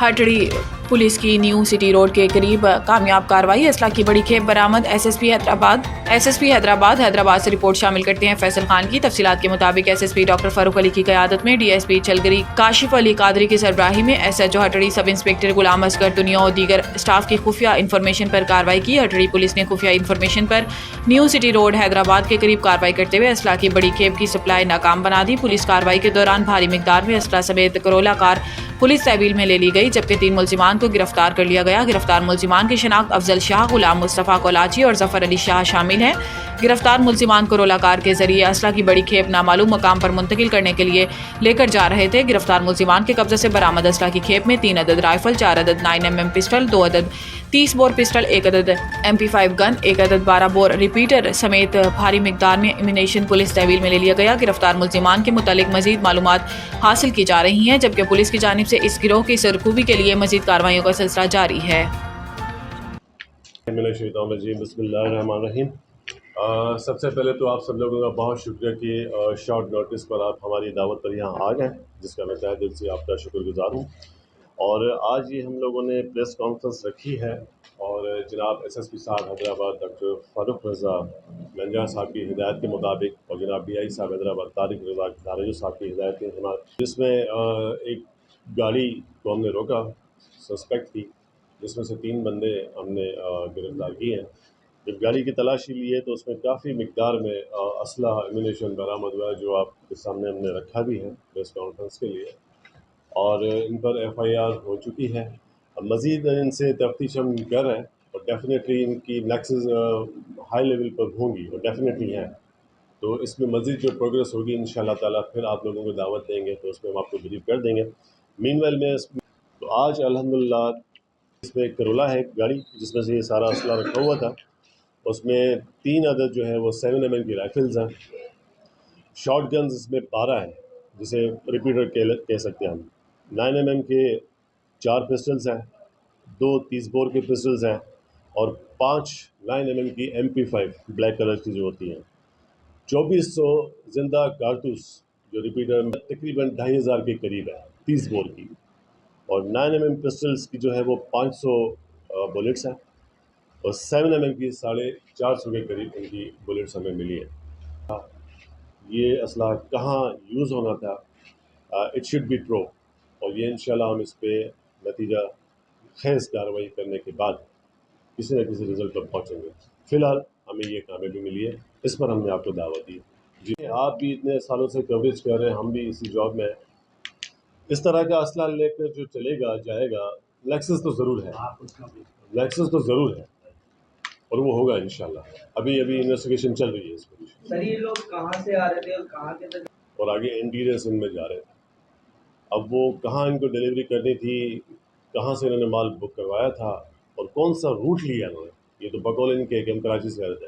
ہٹڑی police کی new city road کے قریب کامیاب کارروائی، اسلحہ کی بڑی کھیپ برآمد۔ ایس ایس پی حیدرآباد سے رپورٹ شامل کرتے ہیں فیصل خان کی۔ تفصیلات کے مطابق S S P doctor Farooq Ali کی قیادت میں ڈی ایس پی چلگری کاشف علی قادری کی سربراہی میں S H O Hatri, sub inspector Ghulam Asghar دنیا اور دیگر اسٹاف کی خفیہ انفارمیشن پر کارروائی کی۔ ہٹڑی پولیس نے خفیہ انفارمیشن پر نیو سٹی روڈ حیدرآباد کے قریب کارروائی کرتے ہوئے اسلحہ کی بڑی کھیپ کی سپلائی ناکام بنا دی۔ پولیس کارروائی کے دوران بھاری مقدار میں اسلحہ سمیت کرولا کار پولیس تحویل میں لے لی گئی، جبکہ 3 ملزمان کو گرفتار کر لیا گیا۔ گرفتار ملزمان کی شناخت افضل شاہ، غلام مصطفیٰ کولاچی اور ظفر علی شاہ شامل ہیں۔ گرفتار ملزمان کرولا کار کے ذریعے اسلحہ کی بڑی کھیپ نامعلوم مقام پر منتقل کرنے کے لیے لے کر جا رہے تھے۔ گرفتار ملزمان کے قبضے سے برآمد اسلحہ کی کھیپ میں 3 عدد رائفل، 4 عدد 9mm پسٹل، 2 عدد 30 بور پسٹل، 1 عدد MP5 گن، 1 عدد 12 بور ریپیٹر سمیت بھاری مقدار میں ایمونیشن پولیس تحویل میں لے لیا گیا۔ گرفتار ملزمان کے متعلق مزید معلومات حاصل کی جا رہی ہیں، جبکہ پولیس کی جانب سے اس گروہ کی سرخوبی کے لیے مزید کارروائیوں کا سلسلہ جاری ہے۔ بسم اللہ الرحمن الرحیم۔ سب سے پہلے تو آپ سب لوگوں کا بہت شکریہ کہ شارٹ نوٹس پر آپ ہماری دعوت پر یہاں آ گئے، جس کا میں تہہ دل سے آپ کا شکر گزار ہوں۔ اور آج یہ ہم لوگوں نے پریس کانفرنس رکھی ہے اور جناب ایس ایس پی صاحب حیدرآباد ڈاکٹر فاروق رضا منجا صاحب کی ہدایت کے مطابق اور جناب DI صاحب حیدرآباد طارق رضا دارجو صاحب کی ہدایت کے خلاف، جس میں ایک گاڑی کو ہم نے روکا، سسپیکٹ تھی، جس میں سے 3 بندے ہم نے گرفتار کیے ہیں۔ جب گاڑی کی تلاشی لی ہے تو اس میں کافی مقدار میں اسلحہ ایمونیشن برآمد ہوا ہے، جو آپ کے سامنے ہم نے رکھا بھی ہے پریس کانفرنس کے لیے، اور ان پر FIR ہو چکی ہے۔ اب مزید ان سے تفتیش ہم کر رہے ہیں اور ڈیفینیٹلی ان کی نیکسز ہائی لیول پر ہوں گی اور ڈیفینیٹلی ہیں، تو اس میں مزید جو پروگریس ہوگی انشاءاللہ تعالیٰ پھر آپ لوگوں کو دعوت دیں گے تو اس میں ہم آپ کو بریف کر دیں گے۔ مین ویل میں تو آج الحمدللہ اس میں ایک کرولا ہے، ایک گاڑی جس میں سے یہ سارا اسلحہ رکھا ہوا تھا، اس میں 3 عدد جو ہے وہ 7mm کی رائفلز ہیں، شارٹ گنز اس میں 12 ہیں، جسے ریپیٹر کہہ سکتے ہیں ہم، 9mm کے 4 پسٹلز ہیں، 2 30 بور کے پسٹلز ہیں اور 5 9mm کی MP5 بلیک کلر کی جو ہوتی ہیں، 2400 زندہ کارتوس جو ریپیٹر تقریباً 2500 کے قریب ہے 30 بور کی، اور 9mm پسٹلز کی جو ہے وہ 500 بلٹس ہیں، اور 7mm کی 450 کے قریب ان کی بلٹس ہمیں ملی ہیں۔ یہ اسلحہ کہاں یوز ہونا تھا، اٹ شوڈ بی پرو، اور یہ انشاءاللہ ہم اس پہ نتیجہ خیز کارروائی کرنے کے بعد کسی نہ کسی رزلٹ پر پہنچیں گے۔ فی الحال ہمیں یہ کامیابی ملی ہے، اس پر ہم نے آپ کو دعوت دی۔ جی آپ بھی اتنے سالوں سے کوریج کر رہے ہیں، ہم بھی اسی جاب میں ہیں۔ اس طرح کا اسلحہ لے کر جو چلے گا جائے گا، لیکسس تو ضرور ہے، لیکسس تو ضرور ہے، اور وہ ہوگا انشاءاللہ۔ ابھی انویسٹیگیشن چل رہی ہے اس پر۔ سر یہ لوگ کہاں سے آ رہے تھے اور کہاں کے تک؟ اور آگے انٹیریئر سندھ میں جا رہے تھے۔ اب وہ کہاں ان کو ڈیلیوری کرنی تھی، کہاں سے انہوں نے مال بک کروایا تھا اور کون سا روٹ لیا انہوں نے، یہ تو بقول ان کے کہ ہم کراچی سے آ رہے تھے،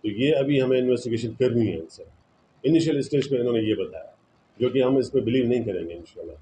تو یہ ابھی ہمیں انویسٹیگیشن کرنی ہے ان سے۔ انیشیل اسٹیج پہ انہوں نے یہ بتایا، جو کہ ہم اس پہ بلیو نہیں کریں گے انشاءاللہ۔